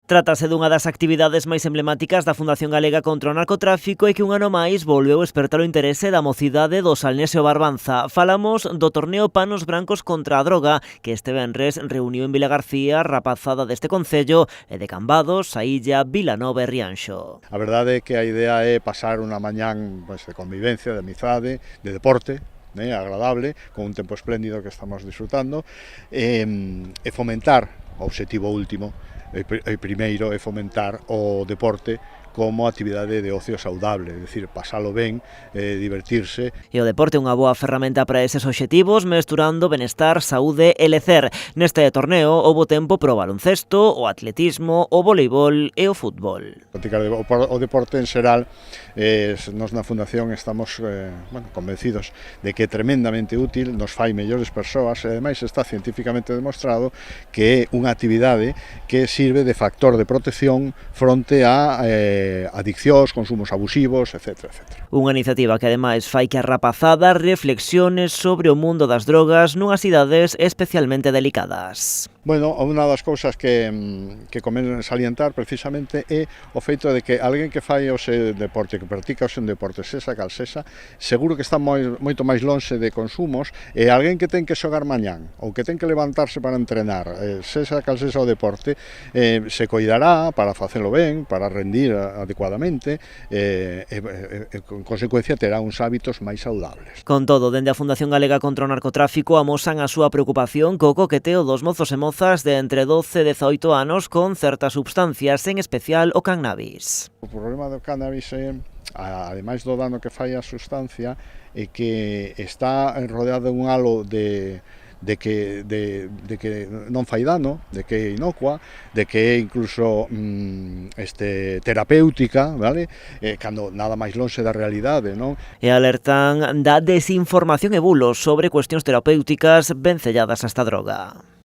Trátase dunha das actividades máis emblemáticas da Fundación Galega contra o Narcotráfico e que un ano máis volveu espertar o interese da mocidade do Salnesio Barbanza. Falamos do torneo Panos Brancos contra a Droga, que este venres reuniu en Vilagarcía rapazada deste concello e de Cambados, a Illa, Vilanova e Rianxo. A verdade é que a idea é pasar unha mañán de convivencia, de amizade, de deporte, agradable, con un tempo espléndido que estamos disfrutando, e fomentar o obxectivo último, e primeiro é fomentar o deporte como actividade de ocio saudable, é dicir, pasalo ben, divertirse. E o deporte é unha boa ferramenta para eses obxectivos, mesturando benestar, saúde e lecer. Neste torneo houbo tempo para o baloncesto, o atletismo, o voleibol e o fútbol. Practicar o deporte en xeral, nos na Fundación estamos convencidos de que é tremendamente útil, nos fai mellores persoas e ademais está científicamente demostrado que é unha actividade que sirve de factor de protección fronte a adiccións, consumos abusivos, etc. Unha iniciativa que ademais fai que a rapazada reflexione sobre o mundo das drogas nunhas idades especialmente delicadas. Bueno, unha das cousas que convén salientar precisamente é o feito de que alguén que fai o seu deporte, que practica o seu deporte, sexa cal sexa, seguro que está moito máis lonxe de consumos, e alguén que ten que xogar mañán ou que ten que levantarse para entrenar, sexa cal sexa o deporte, se coidará para facelo ben, para rendir adecuadamente, en consecuencia terá uns hábitos máis saudables. Con todo, dende a Fundación Galega contra o Narcotráfico amosan a súa preocupación co coqueteo dos mozos e mozas de entre 12 e 18 anos con certas substancias, en especial o cannabis. O problema do cannabis é, ademais do dano que fai a sustancia, é que está rodeado de un halo de que non fai dano, de que é inocua, de que é incluso terapéutica, vale? Cando nada máis lonxe da realidade, non? E alertan da desinformación e bulos sobre cuestións terapéuticas vencelladas a esta droga.